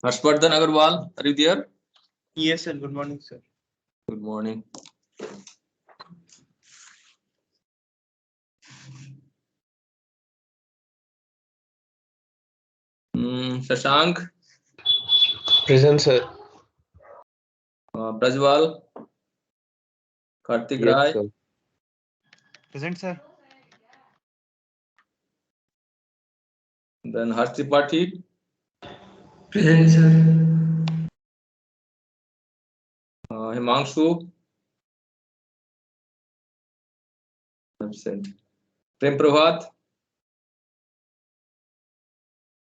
Harshvardhan Agarwal, are you there? Yes, sir. Good morning, sir. Good morning. Shashank, Present, sir. Prajwal, Kartik Yes, Rai, sir. Present, sir. then Harsh Tripathi, Present, sir. Himanshu, absent. Prem Prabhat,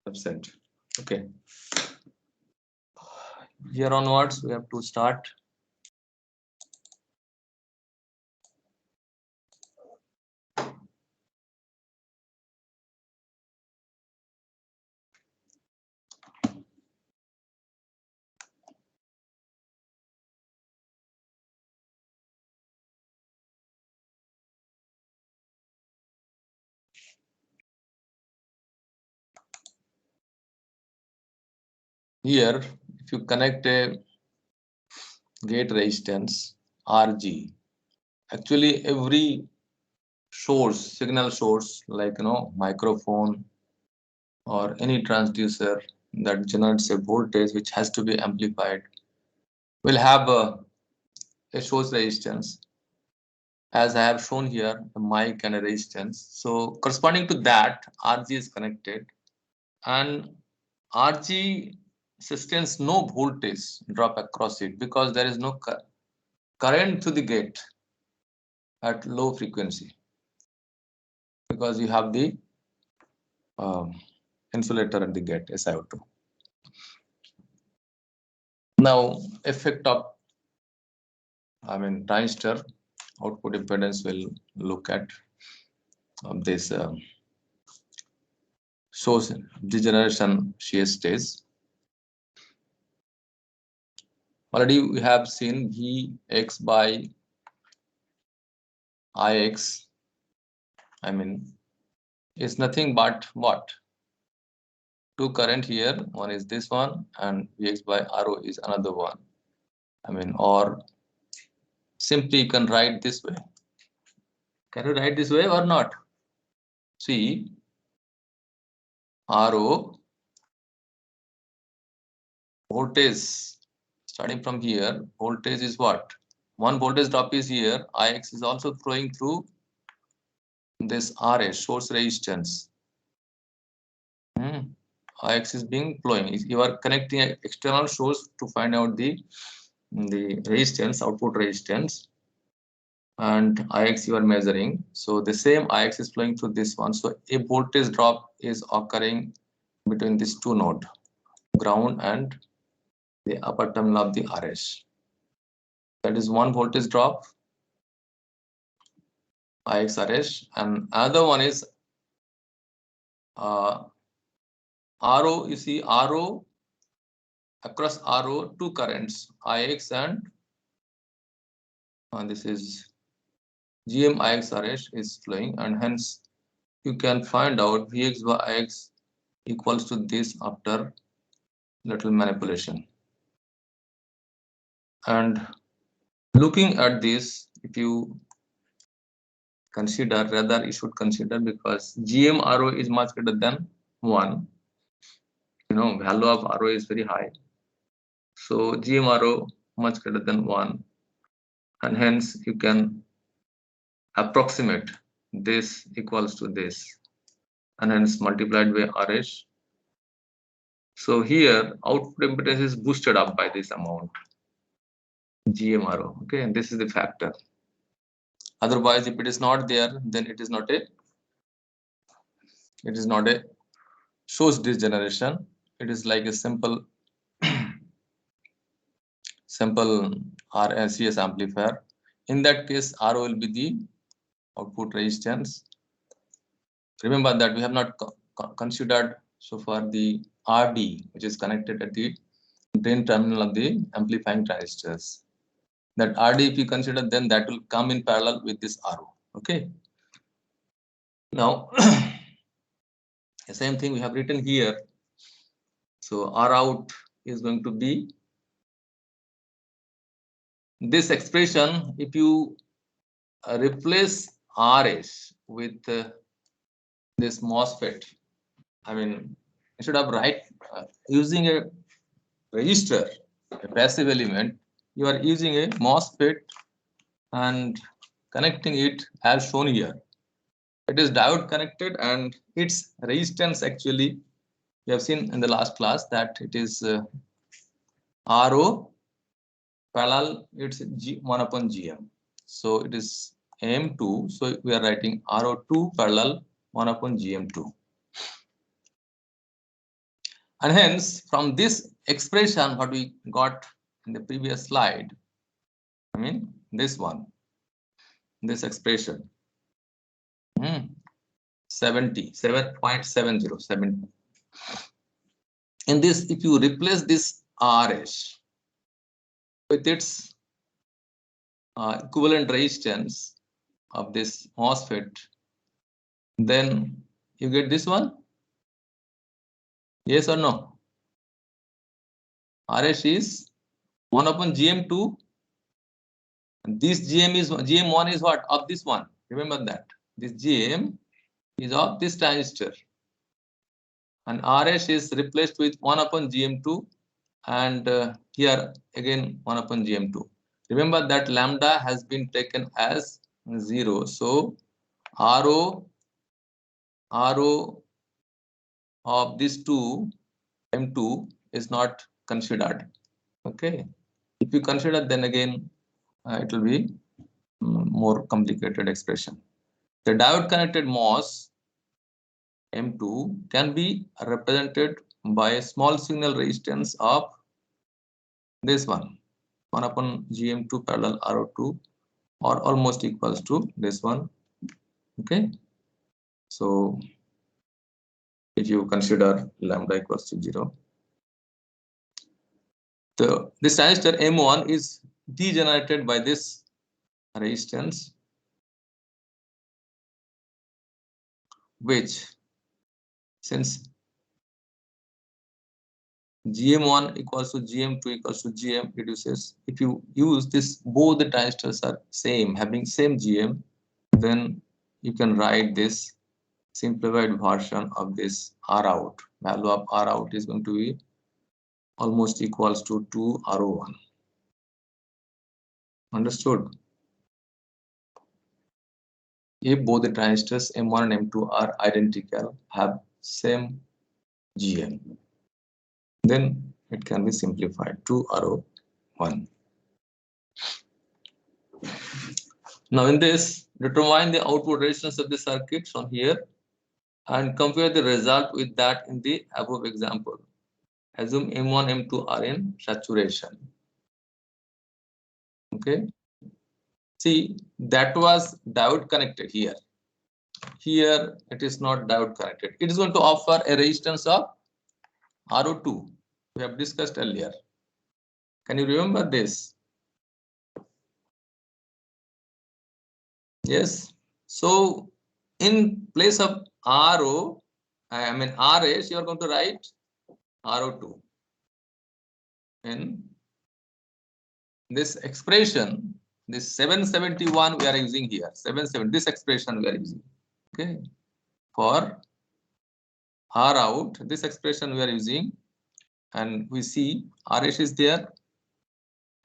absent. Okay. Here onwards, we have to start. Here, if you connect a gate resistance RG, actually every source, signal source, like microphone or any transducer that generates a voltage which has to be amplified, will have a source resistance, as I have shown here, a mic and a resistance. So corresponding to that, RG is connected, and RG sustains no voltage drop across it because there is no current to the gate at low frequency, because you have the um, insulator at the gate, SiO2. Now, effect of, transistor output impedance will look at this source degeneration shear stage. Already we have seen Vx by Ix, is nothing but what? Two current here, one is this one, and Vx by Ro is another one. Or simply you can write this way. Can you write this way or not? See, Ro voltage starting from here, voltage is what? One voltage drop is here, Ix is also flowing through this RS, source resistance. Ix is being flowing. You are connecting an external source to find out the resistance, output resistance, and Ix you are measuring. So the same Ix is flowing through this one. So a voltage drop is occurring between these two nodes, ground and the upper terminal of the RS. That is one voltage drop, Ix RS, and another one is RO. You see, RO, across RO, two currents, Ix and this is GM Ix RS is flowing, and hence you can find out Vx by Ix equals to this after little manipulation. And looking at this, if you consider, rather you should consider, because GM RO is much greater than 1, value of RO is very high, so GM RO much greater than 1, and hence you can approximate this equals to this, and hence multiplied by RS. So here output impedance is boosted up by this amount, GMRO. Okay, and this is the factor. Otherwise, if it is not there, then it is not a source degeneration. It is like a simple RCS amplifier. In that case, RO will be the output resistance. Remember that we have not considered so far the RD, which is connected at the drain terminal of the amplifying transistors. That RD, if you consider, then that will come in parallel with this RO. Okay. Now, the same thing we have written here. So R out is going to be this expression. If you replace RH with this MOSFET, I mean, instead of using a resistor, a passive element, you are using a MOSFET and connecting it as shown here. It is diode connected, and its resistance actually, we have seen in the last class that it is RO parallel, it's G1 upon GM. So it is M2. So we are writing RO2 parallel 1 upon GM2. And hence, from this expression, what we got in the previous slide, I mean, this one, this expression, 7.70. In this, if you replace this RH with its equivalent resistance of this MOSFET, then you get this one. Yes or no? RH is 1 upon GM2. And this GM1 is what? Of this one. Remember that. This GM is of this transistor. And RH is replaced with 1 upon GM2. And here again 1 upon GM2. Remember that lambda has been taken as 0. So RO of this 2, M2, is not considered. Okay. If you consider, then again it will be more complicated expression. The diode connected MOS M2 can be represented by a small signal resistance of this one, 1 upon GM2 parallel RO2, or almost equals to this one. Okay. So if you consider lambda equals to 0, this transistor M1 is degenerated by this resistance, which, since GM1 equals to GM2 equals to GM, reduces. If you use this, both the transistors are same, having same GM, then you can write this simplified version of this R out. Value of R out is going to be almost equals to 2 RO1. Understood? If both the transistors M1 and M2 are identical, have same GM, then it can be simplified to RO1. Now in this, determine the output resistance of the circuit shown here and compare the result with that in the above example. Assume M1, M2 are in saturation. Okay. See, that was diode connected here. Here it is not diode connected. It is going to offer a resistance of RO2. We have discussed earlier. Can you remember this? Yes. So in place of RH, you are going to write RO2. In this expression, this 771 we are using here. 770, this expression we are using. Okay. For R out, this expression we are using, and we see RH is there.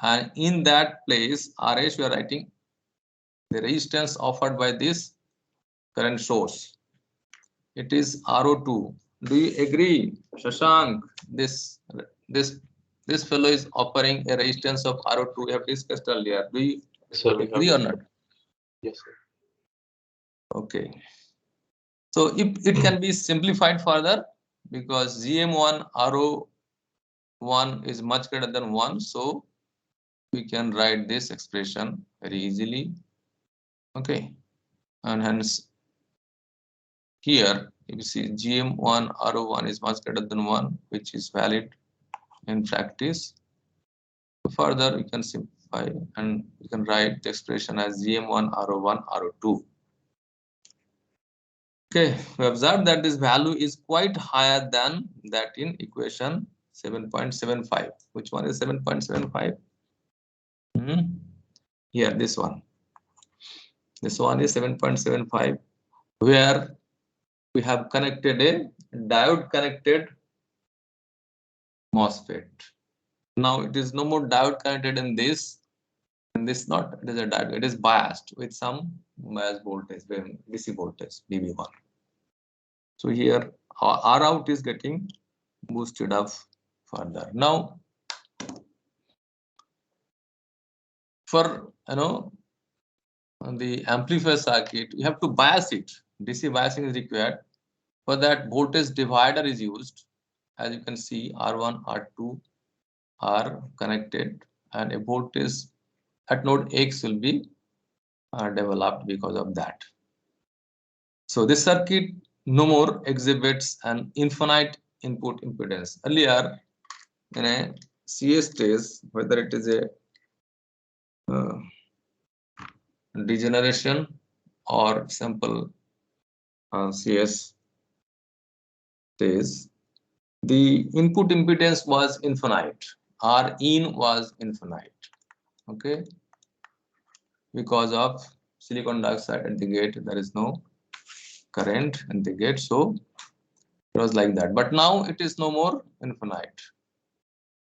And in that place, RH we are writing the resistance offered by this current source. It is RO2. Do you agree, Shashank? This fellow is offering a resistance of RO2. We have discussed earlier. Do you agree or not? Yes, sir. Okay. So it can be simplified further, because GM1 RO1 is much greater than 1. So we can write this expression very easily. Okay. And hence here, if you see GM1 RO1 is much greater than 1, which is valid in practice. Further, we can simplify and we can write the expression as GM1 RO1 RO2. Okay, we observe that this value is quite higher than that in equation 7.75. Which one is 7.75? Here, this one. This one is 7.75, where we have connected a diode connected MOSFET. Now it is no more diode connected in this, and this not, it is a diode, it is biased with some bias voltage, DC voltage, VB1. So here R out is getting boosted up further. Now for the amplifier circuit, you have to bias it. DC biasing is required. For that, voltage divider is used. As you can see, R1, R2 are connected, and a voltage at node X will be developed because of that. So this circuit no more exhibits an infinite input impedance. Earlier, in a CS stage, whether it is a degeneration or simple CS stage, the input impedance was infinite. R in was infinite. Okay, because of silicon dioxide at the gate, there is no current in the gate, so it was like that. But now it is no more infinite,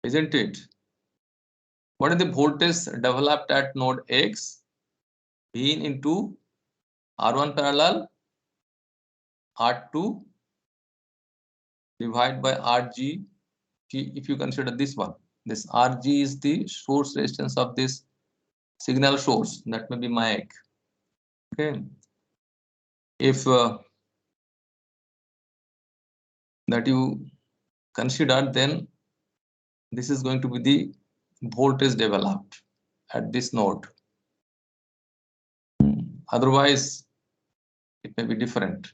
isn't it? What is the voltage developed at node X? V in into R1 parallel R2 divided by RG. If you consider this one, this RG is the source resistance of this signal source, that may be mic. Okay, if that you consider, then this is going to be the voltage developed at this node. Otherwise, it may be different.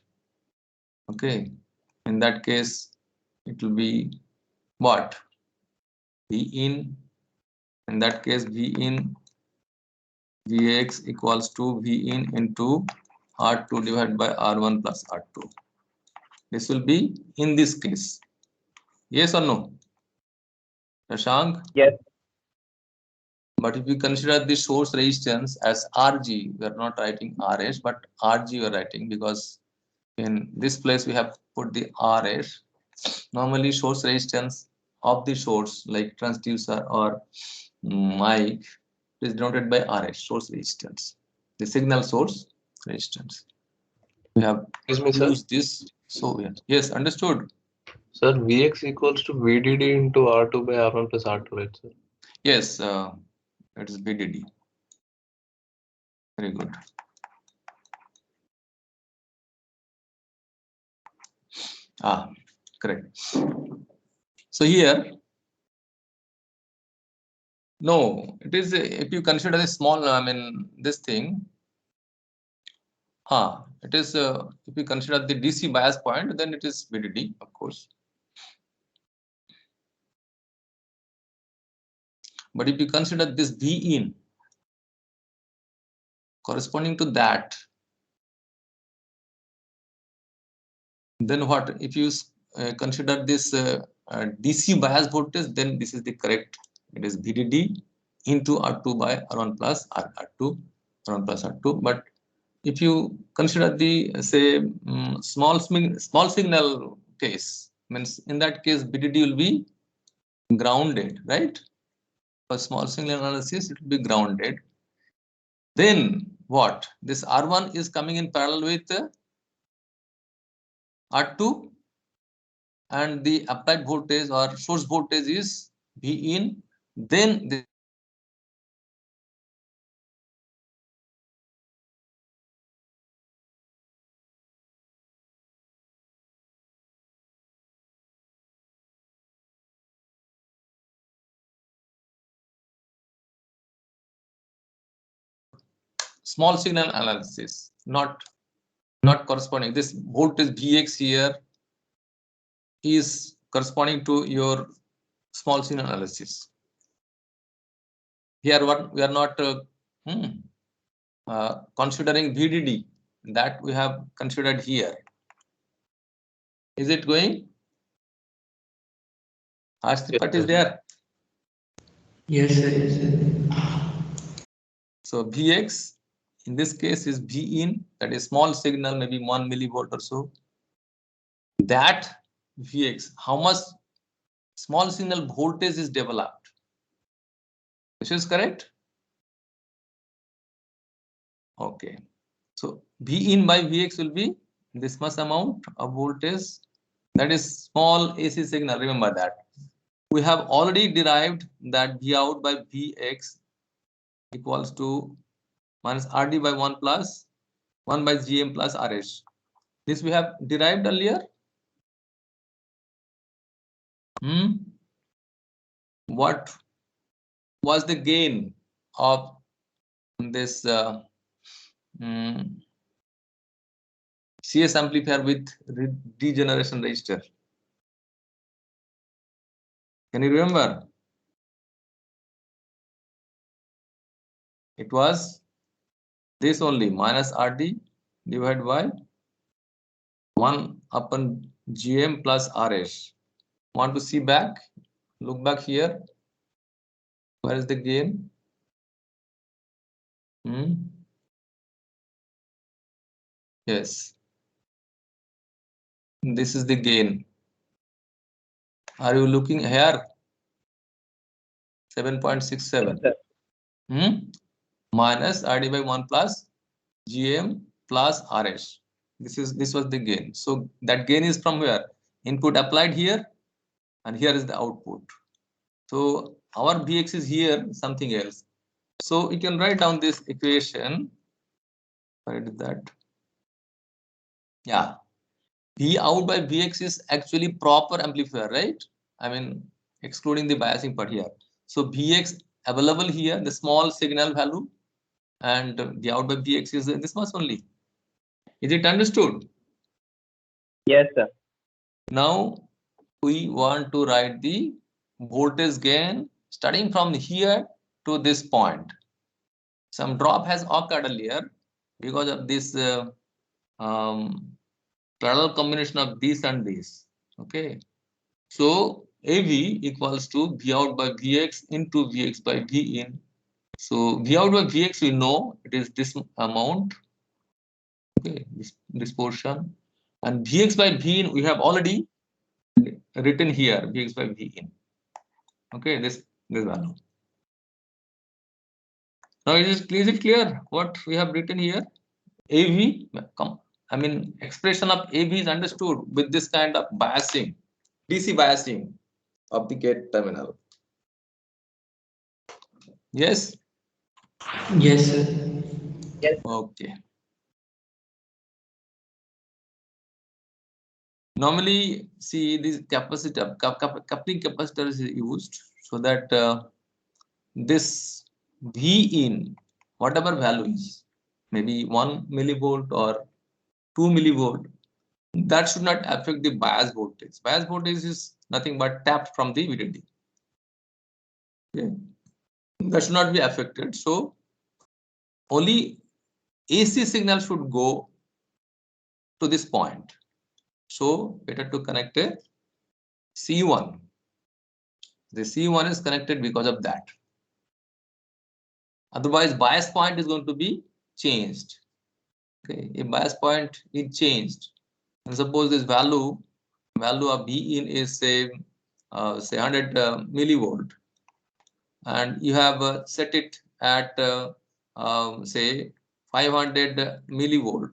Okay, in that case, it will be what? V in that case, V in Vx equals to V in into R2 divided by R1 plus R2. This will be in this case. Yes or no? Shashank? Yes. But if you consider the source resistance as RG, we are not writing RS, but RG we are writing, because in this place we have put the RS. Normally source resistance of the source like transducer or mic is denoted by RS, source resistance, the signal source resistance. We have used this. So yes, understood. Sir, Vx equals to VDD into R2 by R1 plus R2, right, sir? Yes, it is VDD. Very good. Correct. So here, no, it is if you consider the small, this thing, it is if you consider the DC bias point, then it is VDD, of course. But if you consider this V in corresponding to that, then what? If you consider this DC bias voltage, then this is the correct. It is VDD into R2 by R1 plus R2, R1 plus R2. But if you consider the say small signal case, means in that case VDD will be grounded, right? For small signal analysis, it will be grounded. Then what? This R1 is coming in parallel with R2, and the applied voltage or source voltage is V in. Then the small signal analysis, not corresponding. This voltage Vx here is corresponding to your small signal analysis. Here what we are not considering VDD, that we have considered here. Is it going? Harsh Tripathi is sir. there. Yes, sir. Yes, sir. So Vx in this case is V in, that is small signal, maybe 1 millivolt or so. That Vx, how much small signal voltage is developed? This is correct? Okay. So V in by Vx will be this much amount of voltage. That is small AC signal. Remember that. We have already derived that V out by Vx equals to minus RD by 1 plus 1 by Gm plus Rh. This we have derived earlier. What was the gain of this CS amplifier with degeneration resistor? Can you remember? It was this only, minus RD divided by 1 upon Gm plus Rh. Want to see back? Look back here. Where is the gain? Yes. This is the gain. Are you looking here? 7.67. Minus RD by 1 plus Gm plus Rh. This was the gain. So that gain is from where? Input applied here, and here is the output. So our Vx is here, something else. So you can write down this equation. Where did that? Yeah. V out by Vx is actually proper amplifier, right? I mean, excluding the biasing part here. So Vx available here, the small signal value, and V out by Vx is this much only. Is it understood? Yes, sir. Now we want to write the voltage gain starting from here to this point. Some drop has occurred earlier because of this parallel combination of this and this. Okay, so AV equals to V out by Vx into Vx by V in. So V out by Vx we know it is this amount. Okay, this portion, and Vx by V in we have already written here, Vx by V in. Okay, this value. Now is it clear what we have written here? AV, I mean expression of AV is understood with this kind of biasing, DC biasing of the gate terminal. Yes? Yes, sir. Yes. Okay. Normally, see this capacitor, coupling capacitor is used so that this V in, whatever value is, maybe 1 millivolt or 2 millivolt, that should not affect the bias voltage. Bias voltage is nothing but tapped from the VDD. Okay. That should not be affected. So only AC signal should go to this point. So better to connect a C1. The C1 is connected because of that. Otherwise, bias point is going to be changed. Okay, if bias point is changed, and suppose this value of B in is say 100 millivolt, and you have set it at say 500 millivolt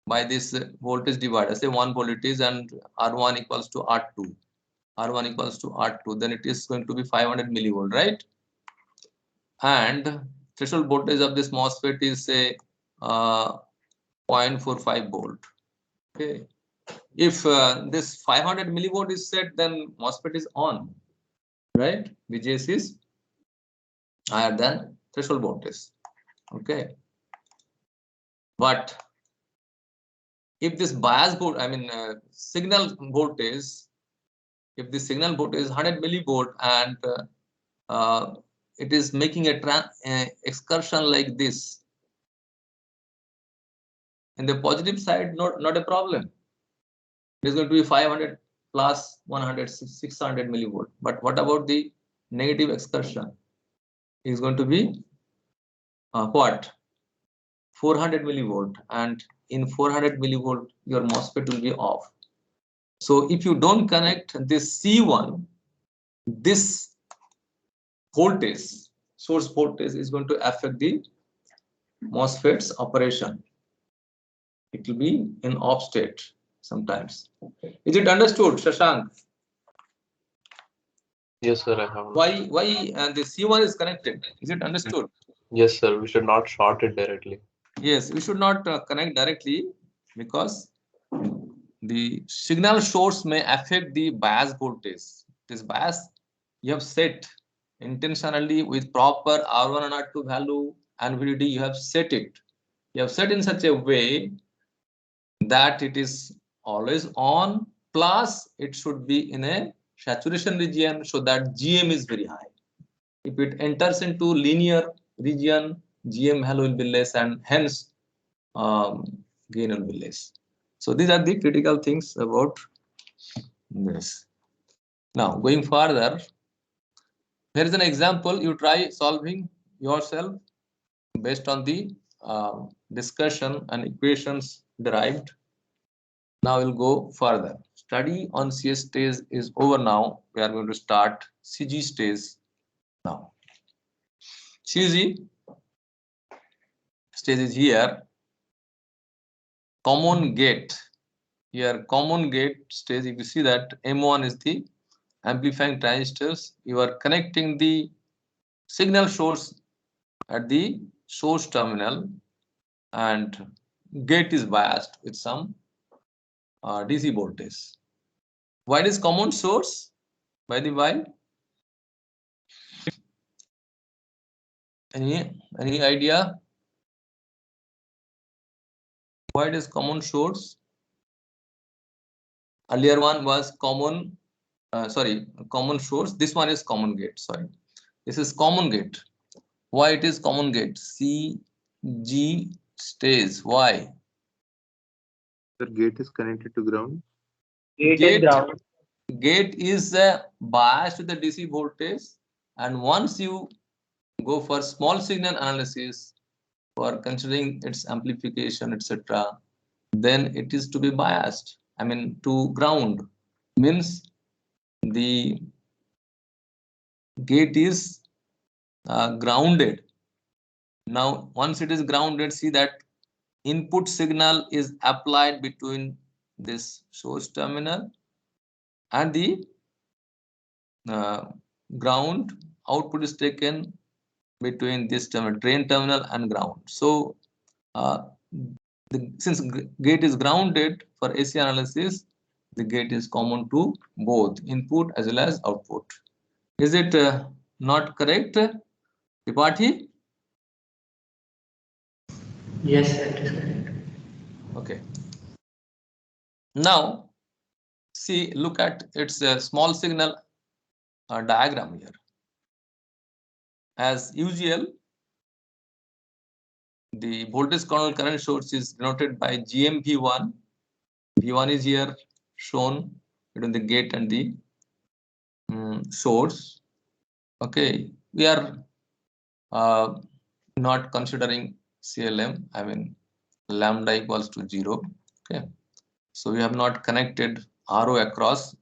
by this voltage divider, say 1 volt it is, and R1 equals to R2. R1 equals to R2, then it is going to be 500 millivolt, right? And threshold voltage of this MOSFET is say 0.45 volt. Okay. If this 500 millivolt is set, then MOSFET is on, right? VGS is higher than threshold voltage. Okay. But if this bias volt, I mean signal voltage, if the signal voltage is 100 millivolt and it is making a excursion like this, in the positive side, not a problem. It is going to be 500 plus 100, 600 millivolt. But what about the negative excursion? Is going to be what? 400 millivolt, and in 400 millivolt your MOSFET will be off. So if you don't connect this C1, this voltage, source voltage, is going to affect the MOSFET's operation. It will be in off state sometimes. Is it understood, Shashank? Yes, sir, I have. Why the C1 is connected? Is it understood? Yes, sir, we should not short it directly. Yes, we should not connect directly, because the signal source may affect the bias voltage. This bias you have set intentionally with proper R1 and R2 value and VDD. You have set it. You have set in such a way that it is always on, plus it should be in a saturation region so that GM is very high. If it enters into linear region, GM value will be less, and hence gain will be less. So these are the critical things about this. Now going further, here is an example. You try solving yourself based on the discussion and equations derived. Now we'll go further. Study on CS stage is over now. We are going to start CG stage now. CG stage is here. Common gate. Here, common gate stage, if you see that M1 is the amplifying transistors. You are connecting the signal source at the source terminal, and gate is biased with some DC voltage. Why it is common source? By the way, any idea? Why it is common source? Earlier one was common, common source. This one is common gate. Sorry, this is common gate. Why it is common gate? CG stage. Why? The gate is connected to ground. Gate and ground. Gate is biased to the DC voltage, and once you go for small signal analysis for considering its amplification, etc., then it is to be biased. I mean, to ground, means the gate is grounded. Now once it is grounded, see that input signal is applied between this source terminal and the ground. Output is taken between this terminal, drain terminal, and ground. So since gate is grounded, for AC analysis, the gate is common to both input as well as output. Is it not correct, Tripathi? Yes, sir, it is correct. Okay. Now see, look at its small signal diagram here. As usual, the voltage control current source is denoted by GMV1. V1 is here shown between the gate and the source. Okay, we are not considering CLM. I mean, lambda equals to 0. Okay, so we have not connected RO across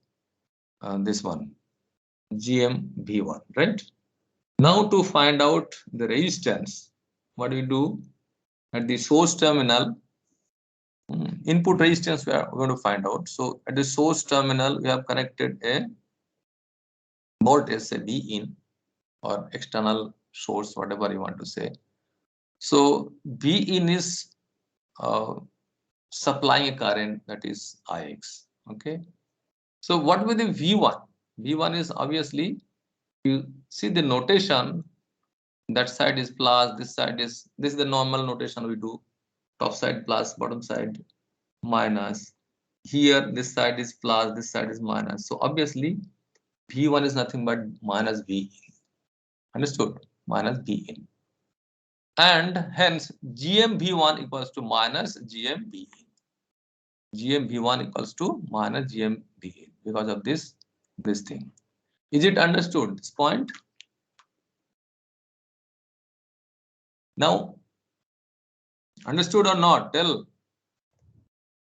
this one, GMV1, right? Now to find out the resistance, what do we do? At the source terminal, input resistance we are going to find out. So at the source terminal, we have connected a voltage, say V in, or external source, whatever you want to say. So V in is supplying a current, that is Ix. Okay. So what will the V1? V1 is obviously, you see the notation, that side is plus, this is the normal notation we do. Top side plus, bottom side minus. Here this side is plus, this side is minus. So obviously V1 is nothing but minus V in. Understood? Minus V in. And hence GMV1 equals to minus GMV in. GMV1 equals to minus GMV in. because of this thing. Is it understood, this point? Now, understood or not? Tell.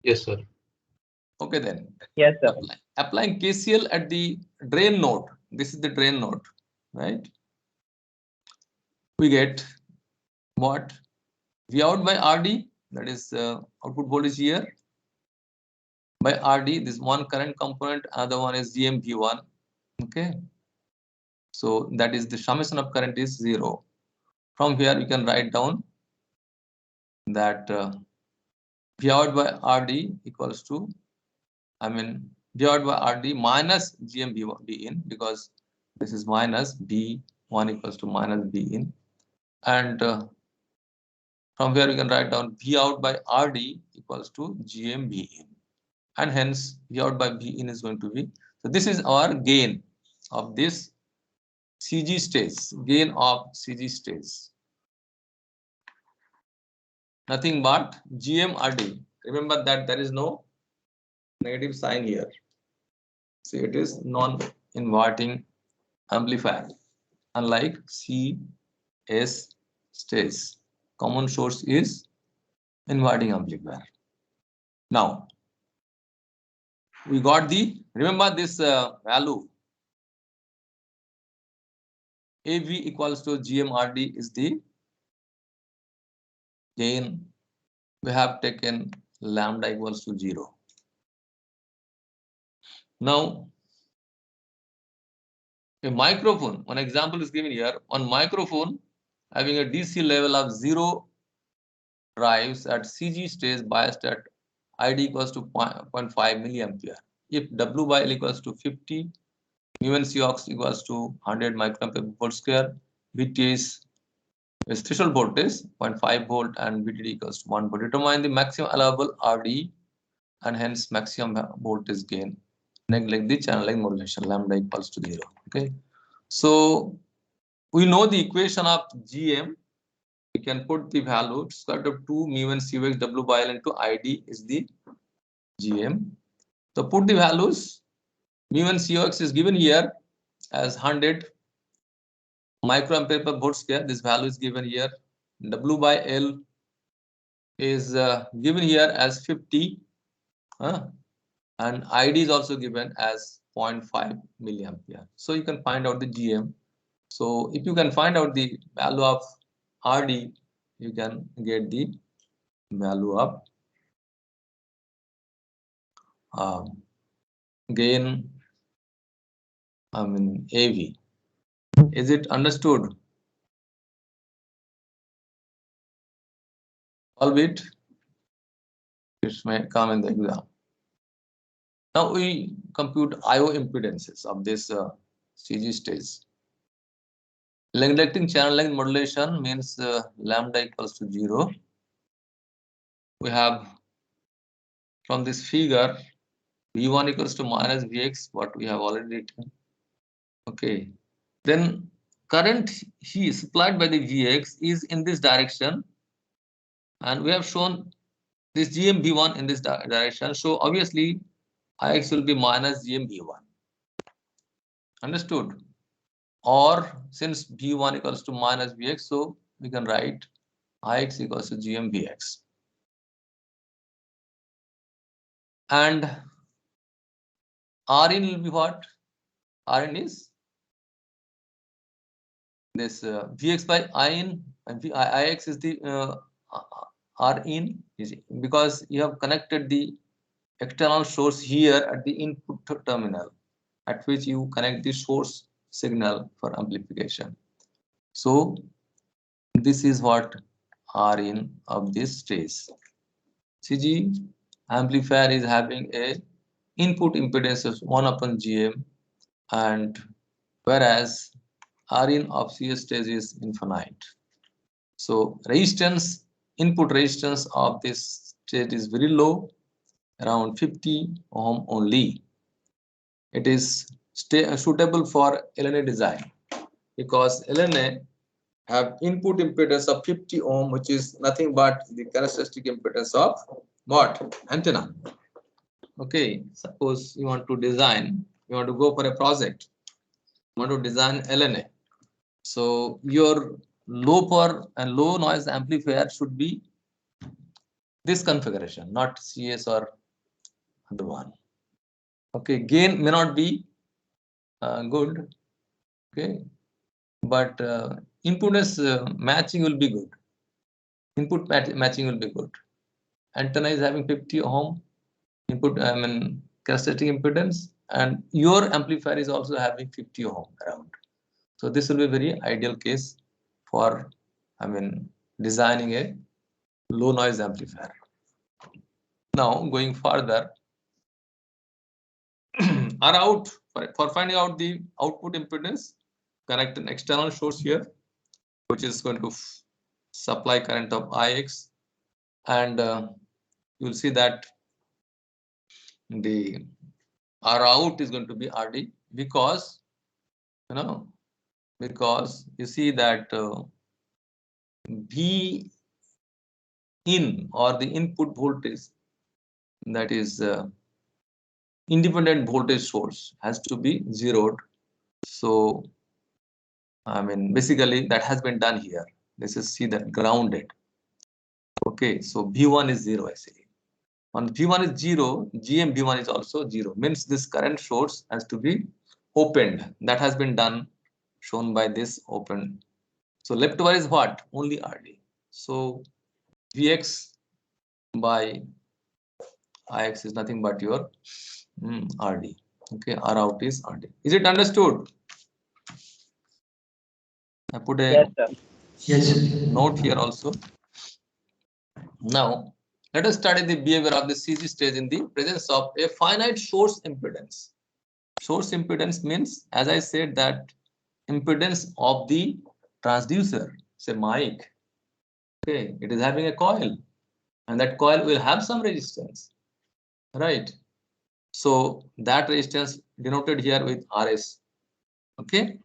Yes, sir. Okay then. Yes, sir. Applying KCL at the drain node. This is the drain node, right? We get what? V out by RD, that is output voltage here, by RD. This one current component, another one is GMV1. Okay. So that is the summation of current is 0. From here we can write down that V out by RD equals to, V out by RD minus GMV1 B in, because this is minus B1 equals to minus B in, and from here we can write down V out by RD equals to GMV in, and hence V out by B in is going to be, so this is our gain of this CG stage, gain of CG stage, nothing but GMRD. Remember that there is no negative sign here. See, it is non-inverting amplifier, unlike CS stage. Common source is inverting amplifier. Now, we got the, remember this value AV equals to GMRD is the gain. We have taken lambda equals to 0. Now, a microphone, one example is given here. On microphone having a DC level of 0 drives at CG stage biased at ID equals to 0.5 milliampere. If W by L equals to 50, mu and Cox equals to 100 microampere per volt square, VT is threshold voltage 0.5 volt and VDD equals to 1 volt. Determine the maximum allowable RD and hence maximum voltage gain. Like the channeling modulation, lambda equals to 0. Okay, so we know the equation of GM. We can put the value square root of 2 mu and Cox W by L into ID is the GM. So put the values. Mu and Cox is given here as 100 microampere per volt square. This value is given here. W by L is given here as 50, and ID is also given as 0.5 milliampere. So you can find out the GM. So if you can find out the value of RD, you can get the value of gain, AV. Is it understood? Albeit it may come in the exam. Now we compute IO impedances of this CG stage. Neglecting channel length modulation means lambda equals to 0. We have from this figure V1 equals to minus Vx, what we have already written. Okay, then current he supplied by the Vx is in this direction, and we have shown this GMV1 in this direction. So obviously Ix will be minus GMV1. Understood? Or since V1 equals to minus Vx, so we can write Ix equals to GMVx. And Rin will be what? Rin is this Vx by In, and Ix is the Rin, because you have connected the external source here at the input terminal, at which you connect the source signal for amplification. So this is what Rin of this stage. CG amplifier is having a input impedance of 1 upon GM, and whereas Rin of CS stage is infinite. So resistance, input resistance of this stage is very low, around 50 ohm only. It is suitable for LNA design because LNA have input impedance of 50 ohm, which is nothing but the characteristic impedance of what? Antenna. Okay, suppose you want to design, you want to go for a project, you want to design LNA. So your low power and low noise amplifier should be this configuration, not CS or other one. Okay, gain may not be good. Okay, but impedance matching will be good. Input matching will be good. Antenna is having 50 ohm input, characteristic impedance, and your amplifier is also having 50 ohm around. So this will be a very ideal case for, designing a low noise amplifier. Now going further, out for finding out the output impedance, connect an external source here, which is going to supply current of Ix, and you'll see that the R out is going to be RD, because because you see that V in, or the input voltage, that is independent voltage source, has to be zeroed. So basically that has been done here. This is, see that, grounded. Okay, so V1 is 0 actually. When V1 is 0, GM V1 is also 0. Means this current source has to be opened. That has been done, shown by this open. So left over is what? Only RD. So Vx by Ix is nothing but your RD. Okay, R out is RD. Is it understood? I put a Yes, sir. Yes. note here also. Now, let us study the behavior of the CG stage in the presence of a finite source impedance. Source impedance means, as I said, that impedance of the transducer, say mic. Okay, it is having a coil, and that coil will have some resistance, right? So that resistance denoted here with RS. Okay.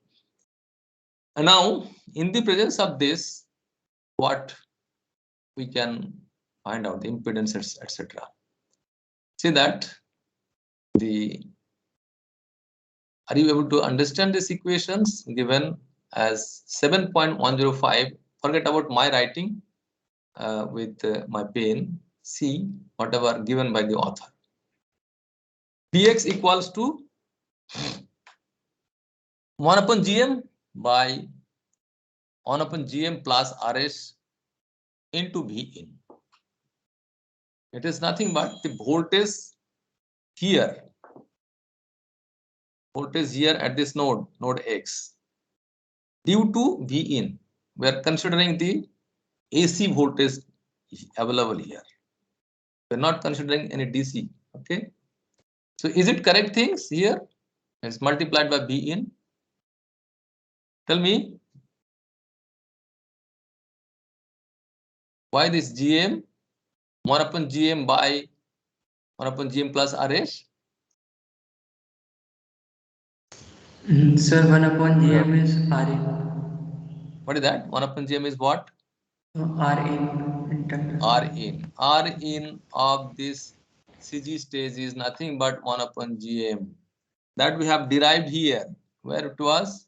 And now, in the presence of this, what we can find out, the impedance, etc. See that are you able to understand these equations given as 7.105? Forget about my writing with my pen. See whatever given by the author. Px equals to 1 upon Gm by 1 upon Gm plus Rs into V in. It is nothing but the voltage here. Voltage here at this node X, due to V in. We are considering the AC voltage available here. We are not considering any DC. Okay. So is it correct things here? It's multiplied by V in. Tell me why this Gm 1 upon Gm by 1 upon Gm plus Rs. Sir, 1 upon GM is RA. What is that? 1 upon Gm is what? R in. R in of this CG stage is nothing but 1 upon Gm. That we have derived here. Where it was?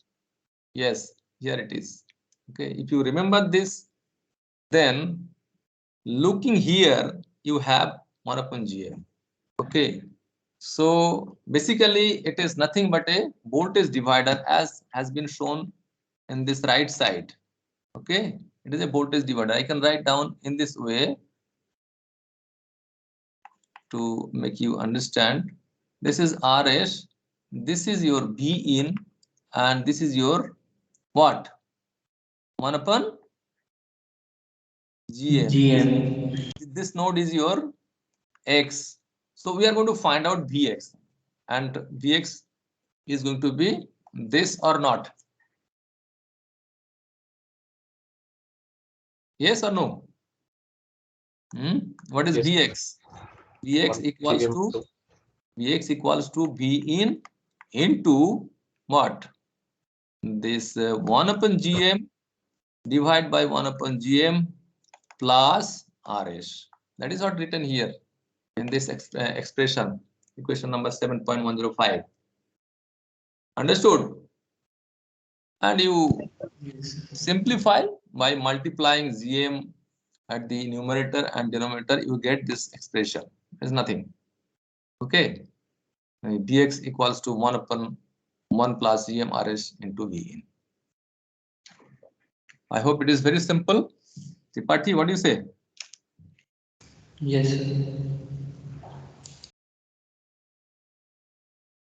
Yes, here it is. Okay, if you remember this, then looking here, you have 1 upon Gm. Okay, so basically it is nothing but a voltage divider, as has been shown in this right side. Okay, it is a voltage divider. I can write down in this way to make you understand. This is Rs, this is your V in, and this is your what? 1 upon GM. This node is your X. So we are going to find out Vx, and Vx is going to be this or not? Yes or no? What is Yes. Vx? Vx equals to V in into what? This 1 upon Gm divided by 1 upon Gm plus Rs. That is what written here in this expression. equation number 7.105. Understood? And you simplify by multiplying Gm at the numerator and denominator, you get this expression. There's nothing. Okay. Dx equals to 1 upon 1 plus Gm Rs into Vn. I hope it is very simple. Tripathi, what do you say? Yes, sir.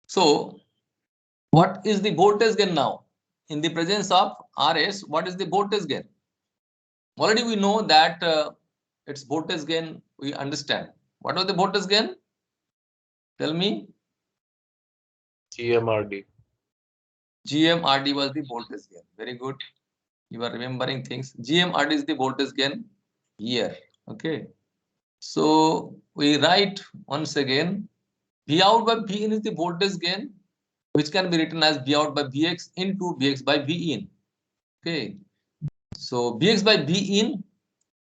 So, what is the voltage gain now? In the presence of Rs, what is the voltage gain? Already we know that its voltage gain, we understand. What was the voltage gain? Tell me. GMRD. GMRD was the voltage gain. Very good. You are remembering things. GMRD is the voltage gain here. Okay. So we write once again, V out by V in is the voltage gain, which can be written as V out by Vx into Vx by V in. Okay. So Vx by V in,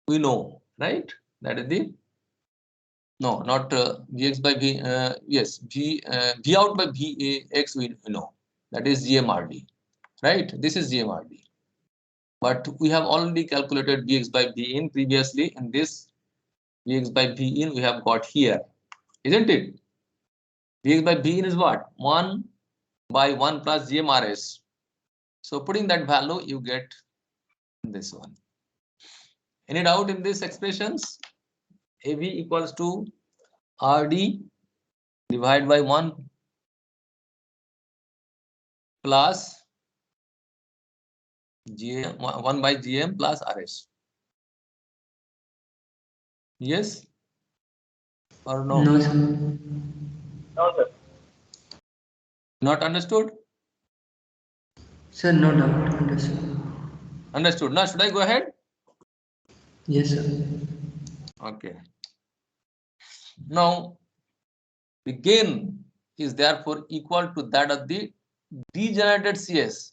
we know, right? That is the, no, not Vx by V, yes, V out by Vx, we know. That is GMRD, right? This is GMRD. But we have already calculated Vx by V in previously. In this Vx by V in we have got here, isn't it? Vx by V in is what? 1 by 1 plus GMRS. So putting that value, you get this one. Any doubt in these expressions? AV equals to RD divided by 1 plus GM, 1 by GM plus RS. Yes or no? No, sir. No, sir. Not understood? Sir, no doubt. Understood. Understood. Now should I go ahead? Yes, sir. Okay. Now the gain is therefore equal to that of the degenerated CS.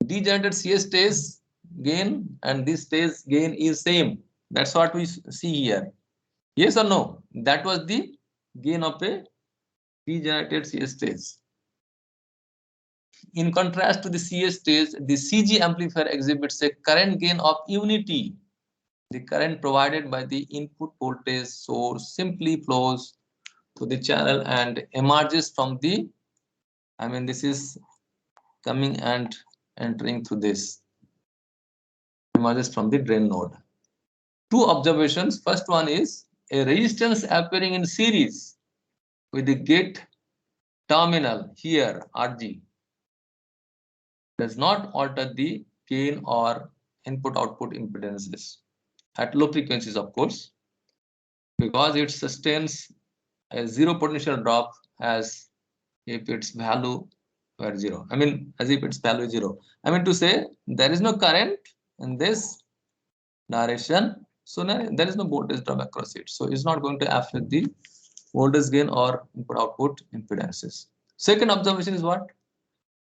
Degenerated CS stays gain and this stays gain is same. That's what we see here. Yes or no? That was the gain of a degenerated CS stage. In contrast to the CS stage, the CG amplifier exhibits a current gain of unity. The current provided by the input voltage source simply flows to the channel and emerges from the, I mean, this is coming and entering through this, emerges from the drain node. Two observations. First one is a resistance appearing in series with the gate terminal here, RG, does not alter the gain or input-output impedances at low frequencies, of course, because it sustains a zero potential drop as if its value were 0. I mean, as if its value is 0. I mean to say, there is no current in this direction, so there is no voltage drop across it. So it's not going to affect the voltage gain or input-output impedances. Second observation is what?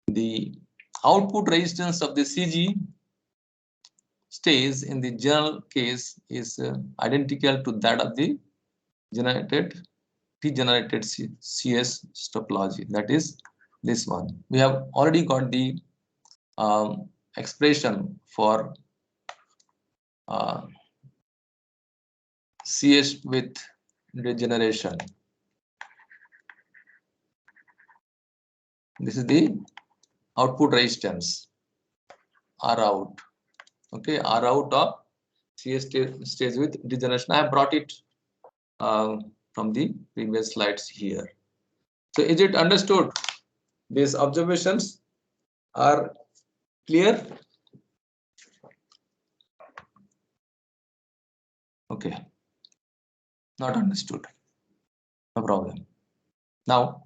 The output resistance of the CG stays in the general case is identical to that of the degenerated CS topology. That is this one. We have already got the expression for CS with degeneration. This is the output resistance R out. Okay, R out of CS stays with degeneration. I have brought it from the previous slides here. So is it understood? These observations are clear? Okay, not understood. No problem. Now,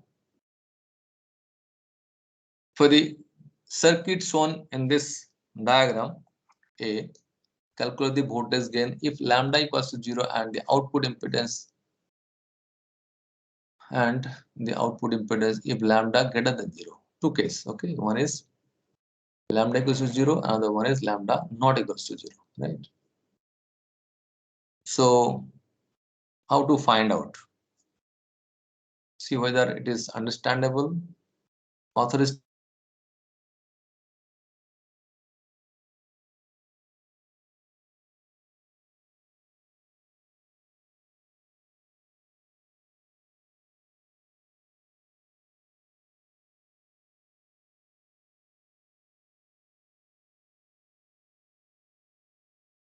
for the circuit shown in this diagram, A, calculate the voltage gain if lambda equals to 0 and the output impedance if lambda greater than 0. Two cases, okay? One is lambda equals to 0, another one is lambda not equals to 0, right? So, how to find out? See whether it is understandable. Author is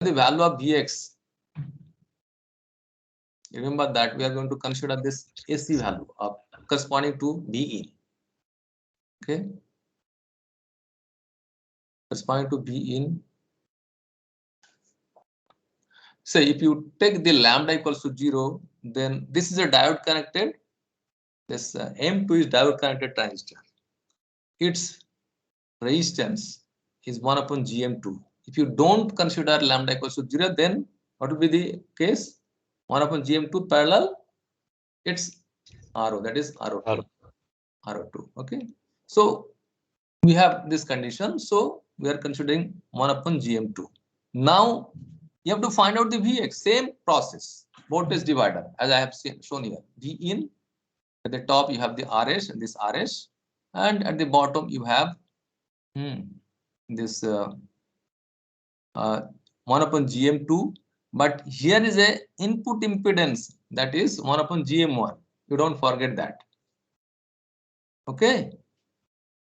the value of Vx. Remember that we are going to consider this AC value of corresponding to B in. Okay. Corresponding to B in. Say if you take the lambda equals to 0, then this is a diode connected. This M2 is diode connected transistor. Its resistance is 1 upon GM2. If you don't consider lambda equals to 0, then what will be the case? 1 upon GM2 parallel its RO, that is RO2. RO2. Okay. So we have this condition. So we are considering 1 upon GM2. Now you have to find out the Vx. Same process. Voltage divider, as I have shown here. V in, at the top you have the RS and this RS, and at the bottom you have this 1 upon GM2. But here is a input impedance, that is 1 upon GM1. You don't forget that. Okay.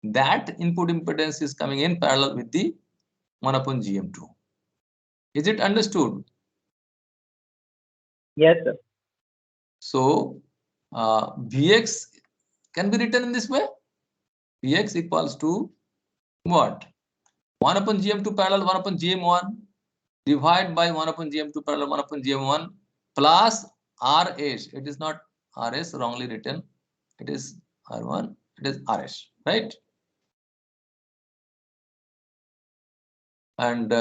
That input impedance is coming in parallel with the 1 upon GM2. Is it understood? Yes, sir. So Vx can be written in this way. Vx equals to what? 1 upon GM2 parallel 1 upon GM1 divided by 1 upon GM2 parallel 1 upon GM1 plus RS. It is not RS, wrongly written. It is R1. It is RS, right? And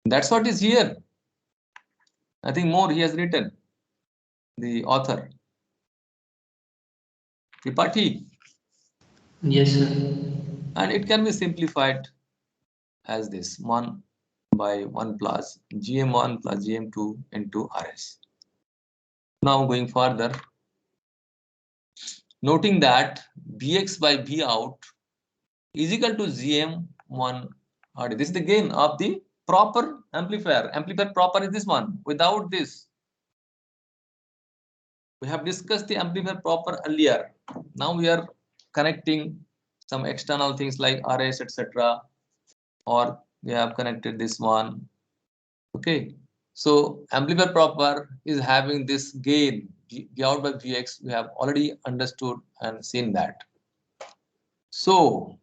that's what is here. Nothing more he has written, the author. Tripathi. Yes, sir. And it can be simplified as this 1 by 1 plus GM1 plus GM2 into RS. Now going further, noting that Vx by V out is equal to GM1 RD. This is the gain of the proper amplifier. Amplifier proper is this one. Without this, we have discussed the amplifier proper earlier. Now we are connecting some external things like RS, etc. Or we have connected this one. Okay. So amplifier proper is having this gain V out by Vx. We have already understood and seen that. So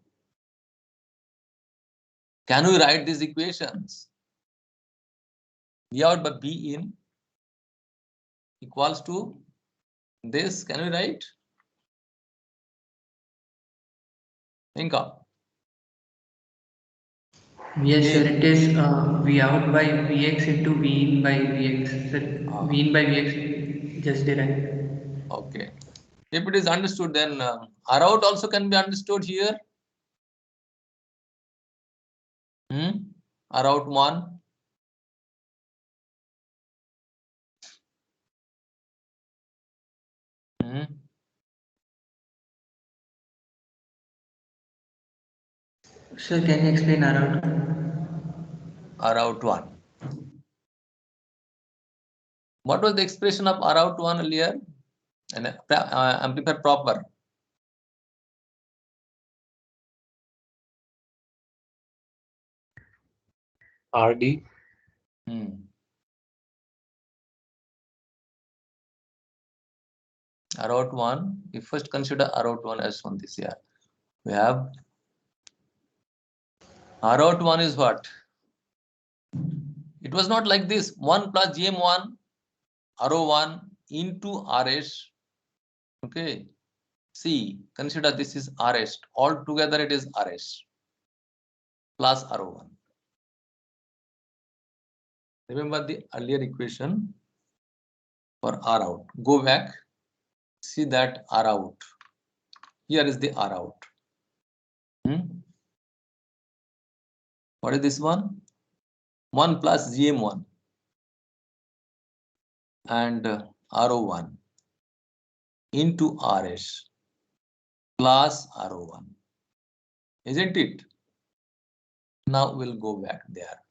can we write these equations? V out by B in equals to this. Can we write? Inka. Yes, sir. It is V out by Vx into V in by Vx. Sir, V in by Vx just derived. Okay. If it is understood, then R out also can be understood here. R out 1. Sir, can you explain R out? R out 1. What was the expression of R out 1 earlier? And amplifier proper. RD. R out 1. We first consider R out 1 as on this here. We have R out 1 is what? It was not like this 1 plus GM1 RO1 into RS. Okay. See, consider this is RS. All together it is RS plus RO1. Remember the earlier equation for R out. Go back. See that R out. Here is the R out. What is this one? 1 plus GM1 and RO1 into RS plus RO1. Isn't it? Now we'll go back there.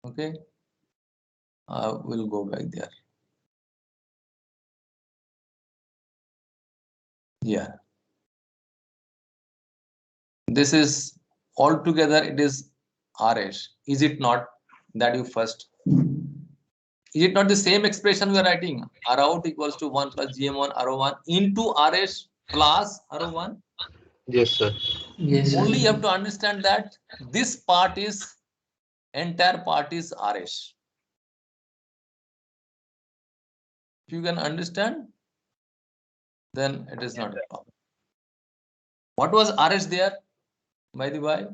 Okay. We'll go back there. Yeah. This is altogether, it is RS. Is it not that you first? Is it not the same expression we are writing? R out equals to 1 plus GM1 RO1 into RS plus RO1? Yes, sir. Yes, sir. Only you have to understand that this part is, entire part is RS. If you can understand, then it is not a problem. What was RS there, by the way?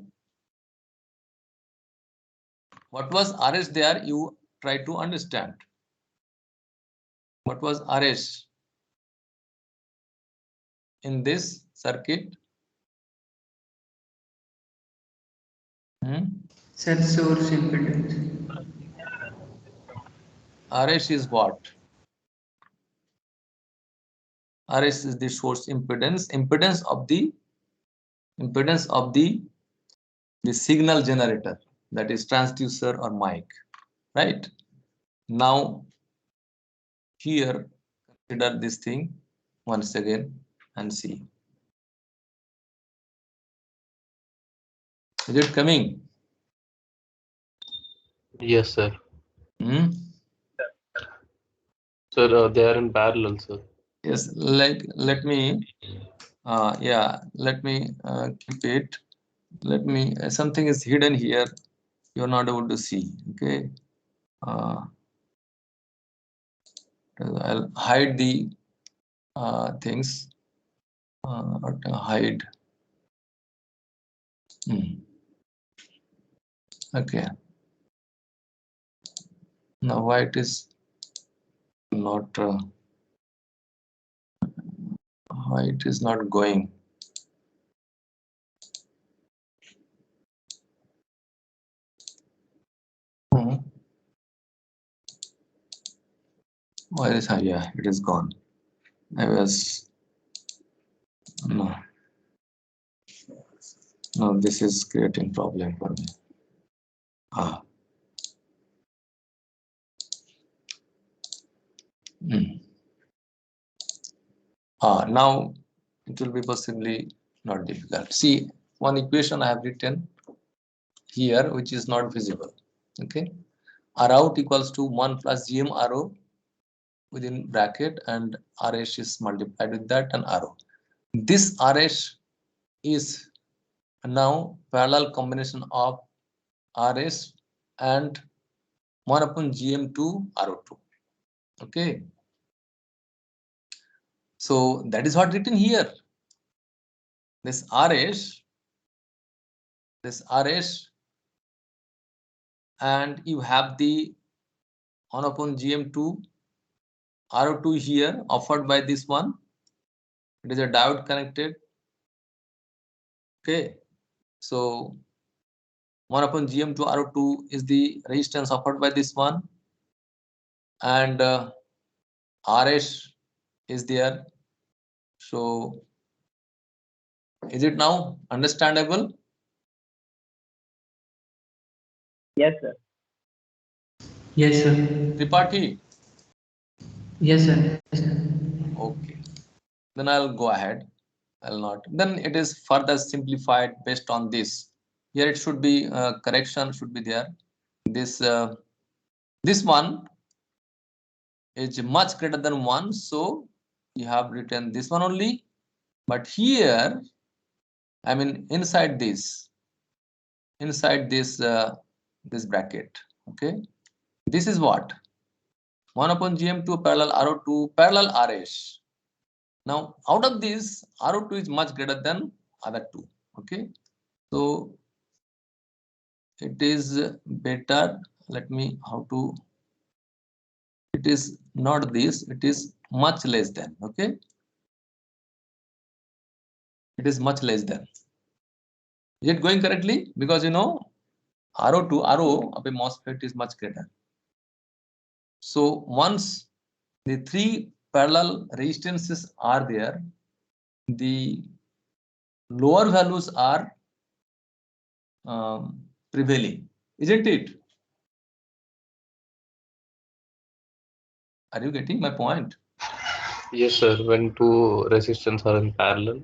What was RS there? You try to understand. What was RS in this circuit? Sir, source impedance. RS is what? RS is the source impedance, impedance of the signal generator, that is transducer or mic, right? Now here consider this thing once again and see. Is it coming? Yes, sir. Sir, they are in parallel, sir. Yes, like let me let me keep it. Let me something is hidden here. You're not able to see. Okay. I'll hide the things. Hide. Okay. Now why it is not? Why it is not going? Why is yeah? It is gone. I was no. No, this is creating problem for me. Now it will be possibly not difficult. See, one equation I have written here, which is not visible. Okay, R out equals to 1 plus GM RO within bracket, and RS is multiplied with that and RO. This RS is now parallel combination of RS and 1 upon GM2 RO2. Okay. So that is what written here. This RS, and you have the 1 upon GM2 RO2 here offered by this one. It is a diode connected. Okay. So 1 upon GM2 RO2 is the resistance offered by this one, and RS is there. So is it now understandable? Yes, sir. Yes, sir. Tripathi? Yes, sir. Yes, sir. Okay. Then I'll go ahead. I'll not. Then it is further simplified based on this. Here it should be correction should be there. This one is much greater than 1, so you have written this one only. But here, I mean inside this this bracket. Okay, this is what 1 upon GM2 parallel RO2 parallel RS. Now out of this, RO2 is much greater than other two. Okay, so it is better. Let me how to. It is not this. It is much less than. Okay, it is much less than. Is it going correctly? Because you know, RO to RO of a MOSFET is much greater. So once the 3 parallel resistances are there, the lower values are prevailing, isn't it? Are you getting my point? Yes, sir. When two resistance are in parallel,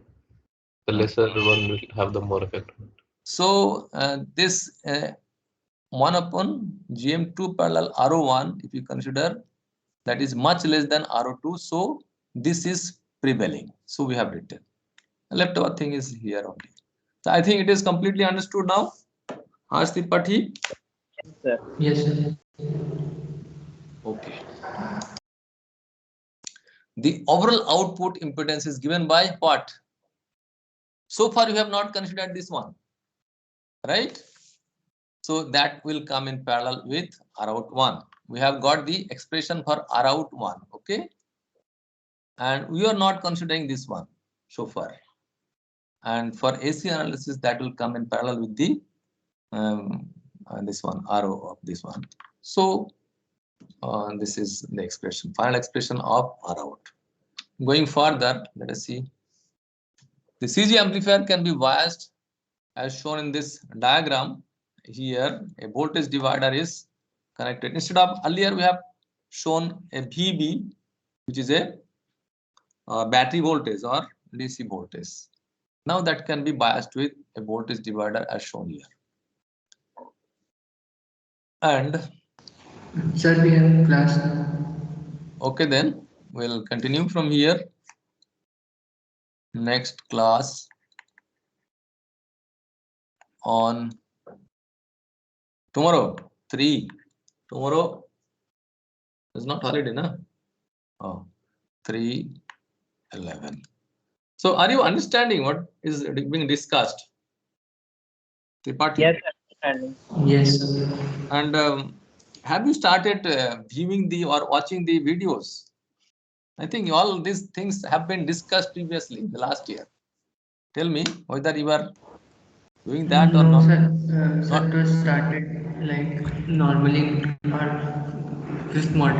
the lesser one will have the more effect. So this 1 upon GM2 parallel RO1, if you consider, that is much less than RO2. So this is prevailing. So we have written. The leftover thing is here only. So I think it is completely understood now. Harsh Tripathi? Sir. Yes, sir. Okay. The overall output impedance is given by what? So far you have not considered this one, right? So that will come in parallel with Rout 1. We have got the expression for Rout 1, okay? And we are not considering this one so far. And for AC analysis, that will come in parallel with the this one, RO of this one. So this is the expression, final expression of Rout. Going further, let us see. The CG amplifier can be biased as shown in this diagram. Here a voltage divider is connected. Instead of earlier we have shown a VB, which is a battery voltage or DC voltage. Now that can be biased with a voltage divider as shown here. And Sir, we have class now. okay, then we'll continue from here. Next class on tomorrow, 3. Tomorrow is not holiday, na? Oh, 3/11. So are you understanding what is being discussed? Tripathi? Yes, understanding. Yes, sir. And have you started viewing the or watching the videos? I think all these things have been discussed previously the last year. Tell me whether you are doing that or No, not. sir. Sir, Not. it was started like normally in our 5th module.